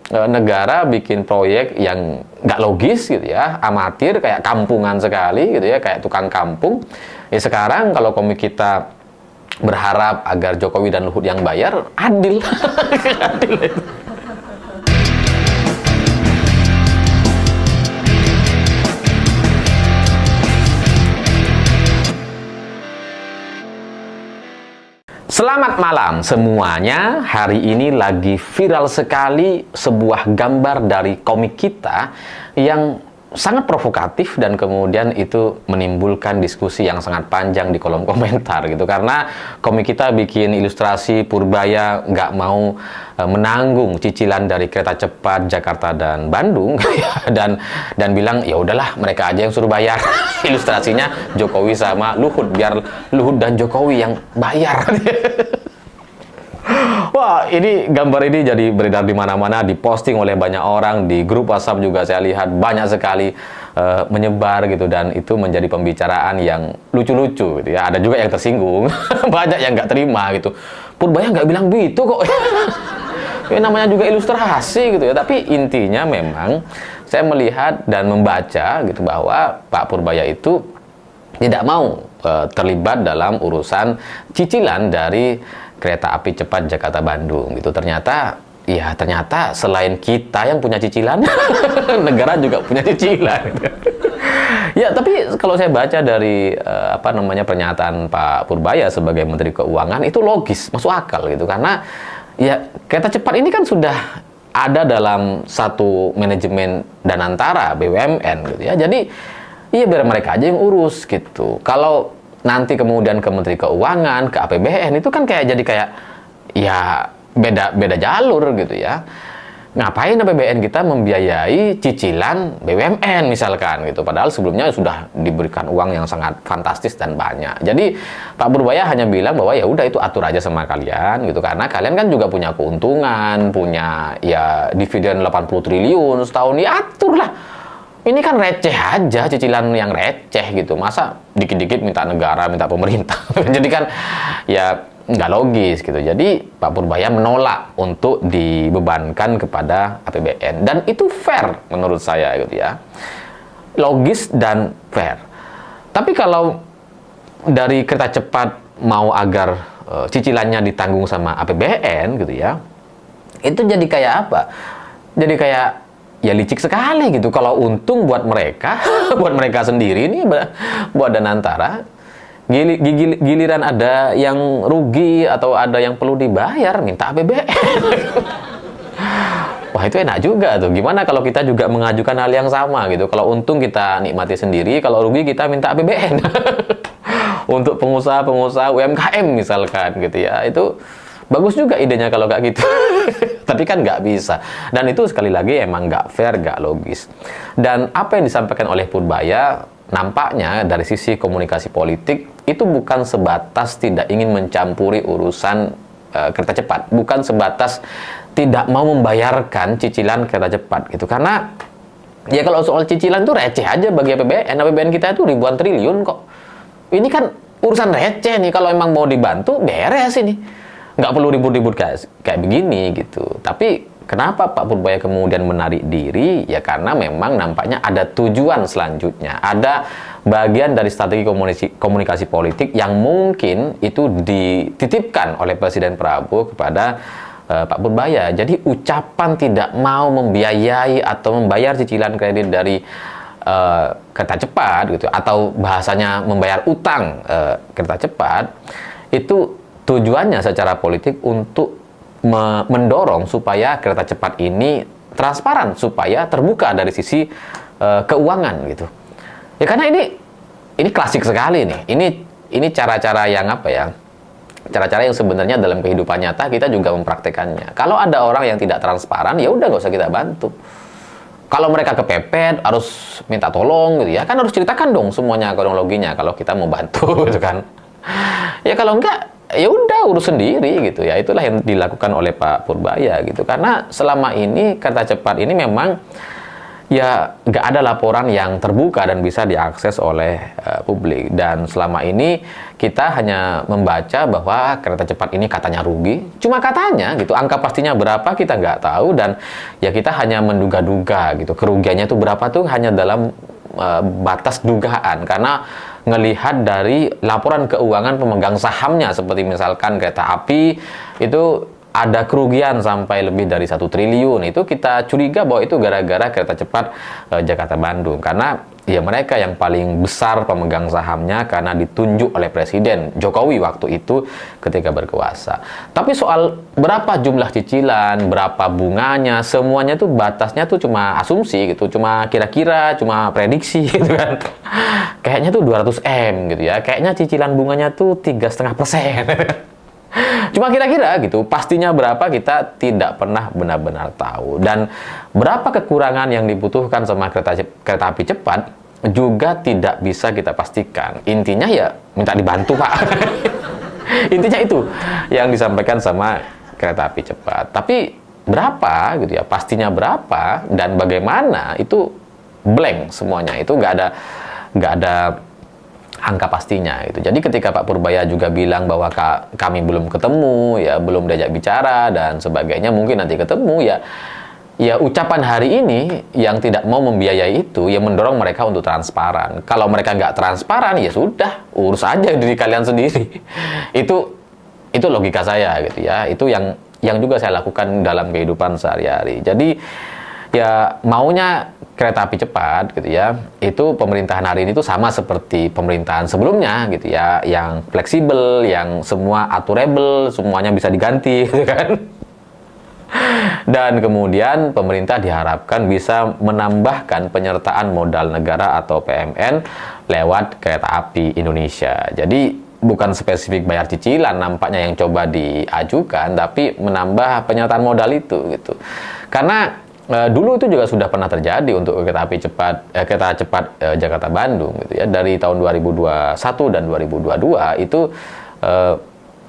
negara bikin proyek yang nggak logis gitu ya, amatir, kayak kampungan sekali gitu ya, kayak tukang kampung. Ya sekarang kalau komik kita berharap agar Jokowi dan Luhut yang bayar, adil. Adil itu. Selamat malam semuanya. Hari ini lagi viral sekali sebuah gambar dari komik kita yang sangat provokatif dan kemudian itu menimbulkan diskusi yang sangat panjang di kolom komentar gitu, karena komik kita bikin ilustrasi Purbaya nggak mau menanggung cicilan dari kereta cepat Jakarta dan Bandung dan bilang ya udahlah mereka aja yang suruh bayar. Ilustrasinya Jokowi sama Luhut, biar Luhut dan Jokowi yang bayar. Wah, ini gambar ini jadi beredar di mana-mana, diposting oleh banyak orang, di grup WhatsApp juga saya lihat banyak sekali menyebar gitu, dan itu menjadi pembicaraan yang lucu-lucu gitu ya. Ada juga yang tersinggung, banyak yang nggak terima gitu. Purbaya nggak bilang begitu kok. Ini namanya juga ilustrasi gitu ya. Tapi intinya memang saya melihat dan membaca gitu bahwa Pak Purbaya itu tidak mau terlibat dalam urusan cicilan dari kereta api cepat Jakarta Bandung gitu. Ternyata selain kita yang punya cicilan, negara juga punya cicilan. Ya, tapi kalau saya baca dari pernyataan Pak Purbaya sebagai Menteri Keuangan, itu logis, masuk akal gitu, karena ya kereta cepat ini kan sudah ada dalam satu manajemen dan antara BUMN gitu ya. Jadi iya, biar mereka aja yang urus gitu. Kalau nanti kemudian ke Menteri Keuangan, ke APBN, itu kan jadi kayak ya beda jalur gitu ya. Ngapain APBN kita membiayai cicilan BUMN misalkan gitu, padahal sebelumnya sudah diberikan uang yang sangat fantastis dan banyak. Jadi Pak Purbaya hanya bilang bahwa ya udah itu atur aja sama kalian gitu, karena kalian kan juga punya keuntungan, punya ya dividen 80 triliun setahun, ya aturlah. Ini kan receh aja, cicilan yang receh gitu. Masa dikit-dikit minta negara, minta pemerintah. Jadi kan ya nggak logis gitu. Jadi Pak Purbaya menolak untuk dibebankan kepada APBN. Dan itu fair menurut saya gitu ya. Logis dan fair. Tapi kalau dari kereta cepat mau agar cicilannya ditanggung sama APBN gitu ya, itu jadi kayak apa? Jadi kayak ya licik sekali gitu. Kalau untung buat mereka, buat mereka sendiri nih, buat Danantara, giliran ada yang rugi atau ada yang perlu dibayar, minta APBN. Wah, itu enak juga tuh. Gimana kalau kita juga mengajukan hal yang sama gitu? Kalau untung kita nikmati sendiri, kalau rugi kita minta APBN. Untuk pengusaha-pengusaha UMKM misalkan gitu ya. Itu bagus juga idenya kalau kayak gitu. Tapi kan nggak bisa. Dan itu sekali lagi emang nggak fair, nggak logis. Dan apa yang disampaikan oleh Purbaya nampaknya dari sisi komunikasi politik itu bukan sebatas tidak ingin mencampuri urusan kereta cepat. Bukan sebatas tidak mau membayarkan cicilan kereta cepat gitu. Karena ya kalau soal cicilan tuh receh aja bagi APBN. APBN kita itu ribuan triliun kok. Ini kan urusan receh nih. Kalau emang mau dibantu, beres ini. Nggak perlu ribut-ribut kayak begini gitu. Tapi kenapa Pak Purbaya kemudian menarik diri? Ya karena memang nampaknya ada tujuan selanjutnya. Ada bagian dari strategi komunikasi politik yang mungkin itu dititipkan oleh Presiden Prabowo kepada Pak Purbaya. Jadi ucapan tidak mau membiayai atau membayar cicilan kredit dari kereta cepat gitu, atau bahasanya membayar utang kereta cepat, itu tujuannya secara politik untuk mendorong supaya kereta cepat ini transparan, supaya terbuka dari sisi keuangan gitu. Ya karena ini klasik sekali nih. Ini cara-cara yang cara-cara yang sebenarnya dalam kehidupan nyata kita juga mempraktekannya. Kalau ada orang yang tidak transparan, ya udah nggak usah kita bantu. Kalau mereka kepepet, harus minta tolong gitu ya, kan harus ceritakan dong semuanya kronologinya kalau kita mau bantu gitu kan. Ya kalau enggak, ya udah urus sendiri gitu ya. Itulah yang dilakukan oleh Pak Purbaya gitu. Karena selama ini kereta cepat ini memang ya nggak ada laporan yang terbuka dan bisa diakses oleh publik. Dan selama ini kita hanya membaca bahwa kereta cepat ini katanya rugi, cuma katanya gitu, angka pastinya berapa kita nggak tahu, dan ya kita hanya menduga-duga gitu, kerugiannya itu berapa tuh hanya dalam batas dugaan, karena ngelihat dari laporan keuangan pemegang sahamnya, seperti misalkan kereta api itu ada kerugian sampai lebih dari 1 triliun, itu kita curiga bahwa itu gara-gara kereta cepat Jakarta-Bandung, karena ya mereka yang paling besar pemegang sahamnya karena ditunjuk oleh Presiden Jokowi waktu itu ketika berkuasa. Tapi soal berapa jumlah cicilan, berapa bunganya, semuanya tuh batasnya tuh cuma asumsi gitu, cuma kira-kira, cuma prediksi gitu kan. Kayaknya tuh 200 M gitu ya, kayaknya cicilan bunganya tuh 3,5%. Cuma kira-kira gitu, pastinya berapa kita tidak pernah benar-benar tahu. Dan berapa kekurangan yang dibutuhkan sama kereta api cepat juga tidak bisa kita pastikan. Intinya ya minta dibantu, Pak. Intinya itu yang disampaikan sama kereta api cepat. Tapi berapa gitu ya, pastinya berapa dan bagaimana itu blank semuanya. Itu nggak ada angka pastinya itu. Jadi ketika Pak Purbaya juga bilang bahwa kami belum ketemu, ya belum diajak bicara dan sebagainya, mungkin nanti ketemu, ya ucapan hari ini yang tidak mau membiayai itu, yang mendorong mereka untuk transparan. Kalau mereka nggak transparan, ya sudah, urus aja diri kalian sendiri. Itu logika saya gitu ya. Itu yang juga saya lakukan dalam kehidupan sehari-hari. Jadi ya maunya kereta api cepat gitu ya, itu pemerintahan hari ini tuh sama seperti pemerintahan sebelumnya gitu ya, yang fleksibel, yang semua aturable, semuanya bisa diganti gitu kan. Dan kemudian pemerintah diharapkan bisa menambahkan penyertaan modal negara atau PMN lewat kereta api Indonesia. Jadi bukan spesifik bayar cicilan nampaknya yang coba diajukan, tapi menambah penyertaan modal itu gitu. Karena dulu itu juga sudah pernah terjadi untuk kereta cepat Jakarta Bandung gitu ya, dari tahun 2021 dan 2022 itu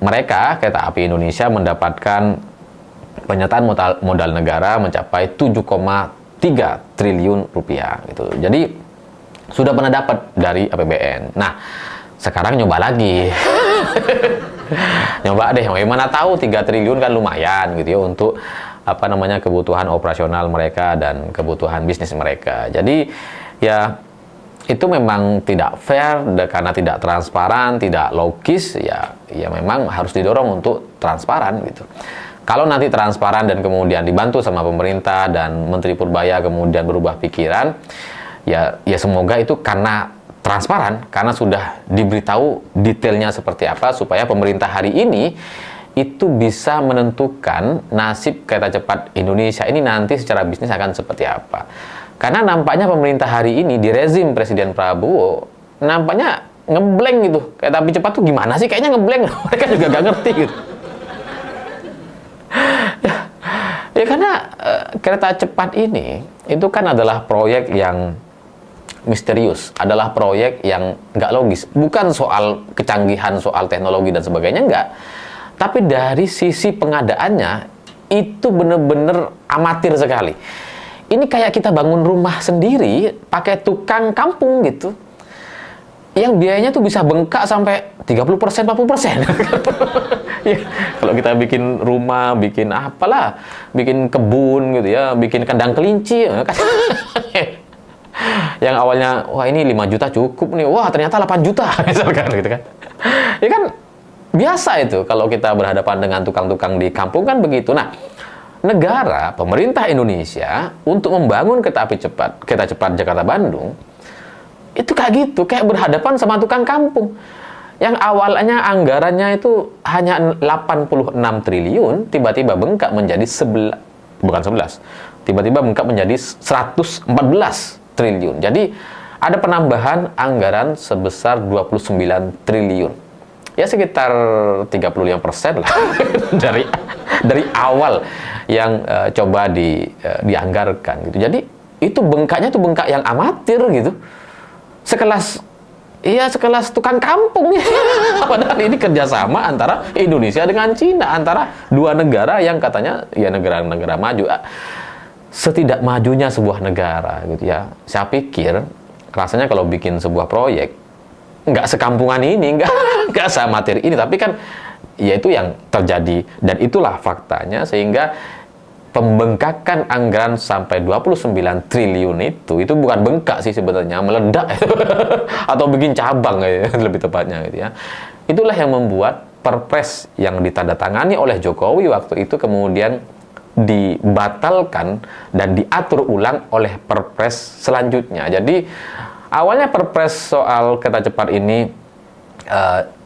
mereka kereta api Indonesia mendapatkan penyertaan modal negara mencapai 7,3 triliun rupiah gitu. Jadi sudah pernah dapat dari APBN. Nah, sekarang nyoba lagi. Nyoba deh, bagaimana tahu 3 triliun kan lumayan gitu ya untuk kebutuhan operasional mereka dan kebutuhan bisnis mereka. Jadi ya itu memang tidak fair karena tidak transparan, tidak logis, ya memang harus didorong untuk transparan gitu. Kalau nanti transparan dan kemudian dibantu sama pemerintah dan Menteri Purbaya kemudian berubah pikiran, ya semoga itu karena transparan, karena sudah diberitahu detailnya seperti apa, supaya pemerintah hari ini itu bisa menentukan nasib kereta cepat Indonesia ini nanti secara bisnis akan seperti apa. Karena nampaknya pemerintah hari ini di rezim Presiden Prabowo nampaknya ngeblank gitu. Kereta api cepat tuh gimana sih? Kayaknya ngeblank. Mereka juga gak ngerti gitu. ya karena kereta cepat ini itu kan adalah proyek yang misterius, adalah proyek yang nggak logis. Bukan soal kecanggihan, soal teknologi dan sebagainya, nggak. Tapi dari sisi pengadaannya itu bener-bener amatir sekali. Ini kayak kita bangun rumah sendiri pakai tukang kampung gitu. Yang biayanya tuh bisa bengkak sampai 30%, 40%. Ya, kalau kita bikin rumah, bikin apalah, bikin kebun gitu ya, bikin kandang kelinci. Yang awalnya, wah ini 5 juta cukup nih, wah ternyata 8 juta misalkan gitu kan. Ya kan biasa itu kalau kita berhadapan dengan tukang-tukang di kampung kan begitu. Nah, negara, pemerintah Indonesia untuk membangun kereta cepat Jakarta Bandung itu kayak gitu, kayak berhadapan sama tukang kampung. Yang awalnya anggarannya itu hanya 86 triliun, tiba-tiba bengkak menjadi tiba-tiba bengkak menjadi 114 triliun. Jadi ada penambahan anggaran sebesar 29 triliun. Ya sekitar 35% lah dari awal yang coba dianggarkan gitu. Jadi itu bengkaknya tuh bengkak yang amatir gitu. Sekelas tukang kampung. Padahal ini kerjasama antara Indonesia dengan Cina, antara dua negara yang katanya ya negara-negara maju. setidak majunya sebuah negara gitu ya. Saya pikir rasanya kalau bikin sebuah proyek nggak sekampungan ini, nggak semateri ini, tapi kan ya itu yang terjadi dan itulah faktanya, sehingga pembengkakan anggaran sampai 29 triliun itu bukan bengkak sih sebenarnya, meledak atau bikin cabang lebih tepatnya gitu ya. Itulah yang membuat Perpres yang ditandatangani oleh Jokowi waktu itu kemudian dibatalkan dan diatur ulang oleh Perpres selanjutnya. Jadi awalnya Perpres soal kereta cepat ini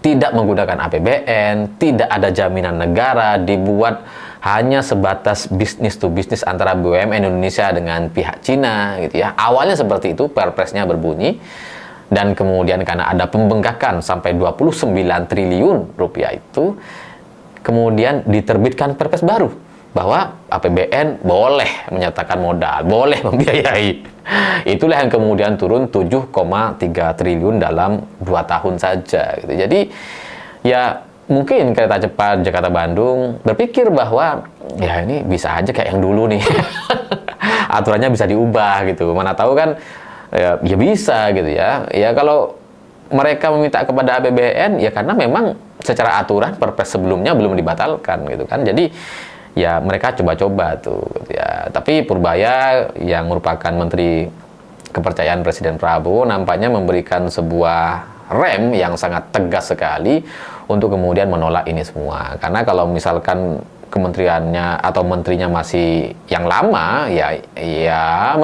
tidak menggunakan APBN, tidak ada jaminan negara, dibuat hanya sebatas bisnis to bisnis antara BUMN Indonesia dengan pihak Cina gitu ya. Awalnya seperti itu Perpresnya berbunyi, dan kemudian karena ada pembengkakan sampai 29 triliun rupiah itu, kemudian diterbitkan Perpres baru bahwa APBN boleh menyatakan modal, boleh membiayai. Itulah yang kemudian turun 7,3 triliun dalam 2 tahun saja gitu. Jadi ya mungkin kereta cepat Jakarta-Bandung berpikir bahwa ya ini bisa aja kayak yang dulu nih. Aturannya bisa diubah gitu. Mana tahu kan ya bisa gitu ya. Ya kalau mereka meminta kepada APBN ya karena memang secara aturan Perpres sebelumnya belum dibatalkan gitu kan. Jadi ya mereka coba-coba tuh gitu ya. Tapi Purbaya yang merupakan Menteri Kepercayaan Presiden Prabowo nampaknya memberikan sebuah rem yang sangat tegas sekali untuk kemudian menolak ini semua. Karena kalau misalkan kementeriannya atau menterinya masih yang lama, ya ya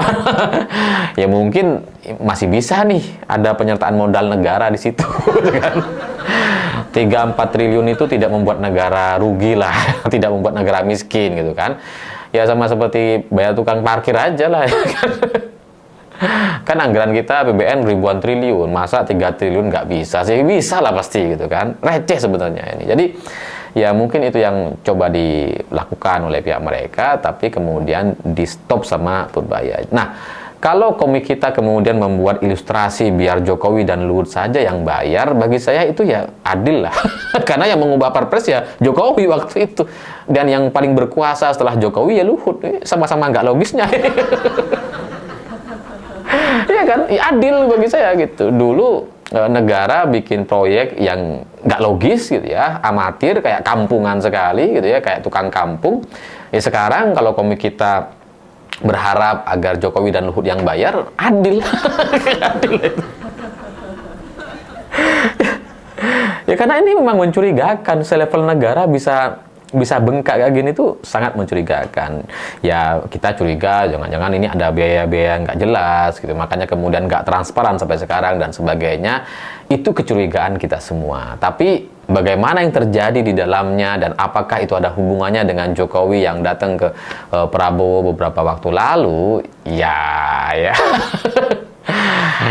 mungkin masih bisa nih ada penyertaan modal negara di situ, kan? 3-4 triliun itu tidak membuat negara rugi lah, tidak membuat negara miskin gitu kan. Ya sama seperti bayar tukang parkir aja lah, ya kan? Kan anggaran kita APBN ribuan triliun, masa 3 triliun nggak bisa sih? Bisa lah pasti gitu kan, receh sebenarnya ini. Jadi ya mungkin itu yang coba dilakukan oleh pihak mereka, tapi kemudian di stop sama Purbaya. Nah, kalau komik kita kemudian membuat ilustrasi biar Jokowi dan Luhut saja yang bayar, bagi saya itu ya adil lah. Karena yang mengubah Perpres ya Jokowi waktu itu. Dan yang paling berkuasa setelah Jokowi ya Luhut. Sama-sama nggak logisnya. Iya kan? Ya adil bagi saya gitu. Dulu negara bikin proyek yang nggak logis gitu ya, amatir, kayak kampungan sekali gitu ya, kayak tukang kampung. Ya sekarang kalau komik kita berharap agar Jokowi dan Luhut yang bayar, adil. Adil itu. Ya karena ini memang mencurigakan, selevel negara bisa bengkak kayak gini tuh sangat mencurigakan. Ya kita curiga jangan-jangan ini ada biaya-biaya nggak jelas gitu, makanya kemudian nggak transparan sampai sekarang dan sebagainya. Itu kecurigaan kita semua. Tapi bagaimana yang terjadi di dalamnya dan apakah itu ada hubungannya dengan Jokowi yang datang ke Prabowo beberapa waktu lalu, ya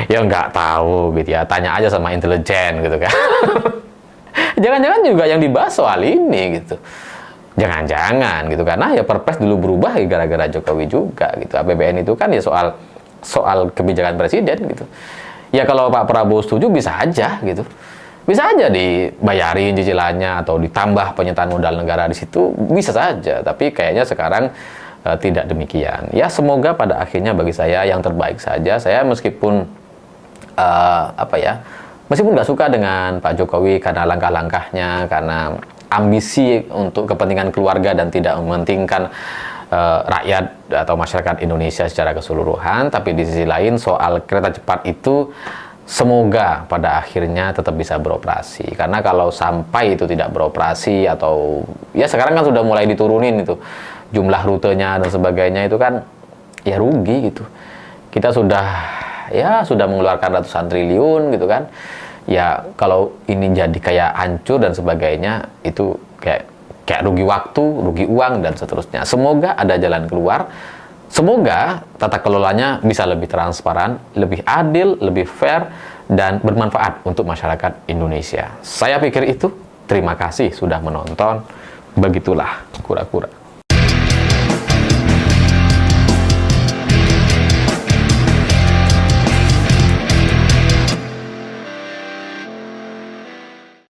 ya nggak tahu gitu ya. Tanya aja sama intelijen gitu kan. Jangan-jangan juga yang dibahas soal ini gitu. Jangan-jangan gitu, karena ya Perpres dulu berubah gara-gara Jokowi juga gitu. APBN itu kan ya soal kebijakan presiden gitu. Ya kalau Pak Prabowo setuju bisa aja gitu. Bisa aja dibayarin cicilannya atau ditambah penyertaan modal negara di situ, bisa saja. Tapi kayaknya sekarang tidak demikian. Ya semoga pada akhirnya bagi saya yang terbaik saja. Saya meskipun meskipun nggak suka dengan Pak Jokowi karena langkah-langkahnya, karena ambisi untuk kepentingan keluarga dan tidak mementingkan rakyat atau masyarakat Indonesia secara keseluruhan, tapi di sisi lain soal kereta cepat itu semoga pada akhirnya tetap bisa beroperasi. Karena kalau sampai itu tidak beroperasi atau ya sekarang kan sudah mulai diturunin itu jumlah rutenya dan sebagainya, itu kan ya rugi gitu. Kita sudah mengeluarkan ratusan triliun gitu kan. Ya kalau ini jadi kayak hancur dan sebagainya, itu kayak rugi waktu, rugi uang dan seterusnya. Semoga ada jalan keluar. Semoga tata kelolanya bisa lebih transparan, lebih adil, lebih fair dan bermanfaat untuk masyarakat Indonesia. Saya pikir itu. Terima kasih sudah menonton. Begitulah kura-kura.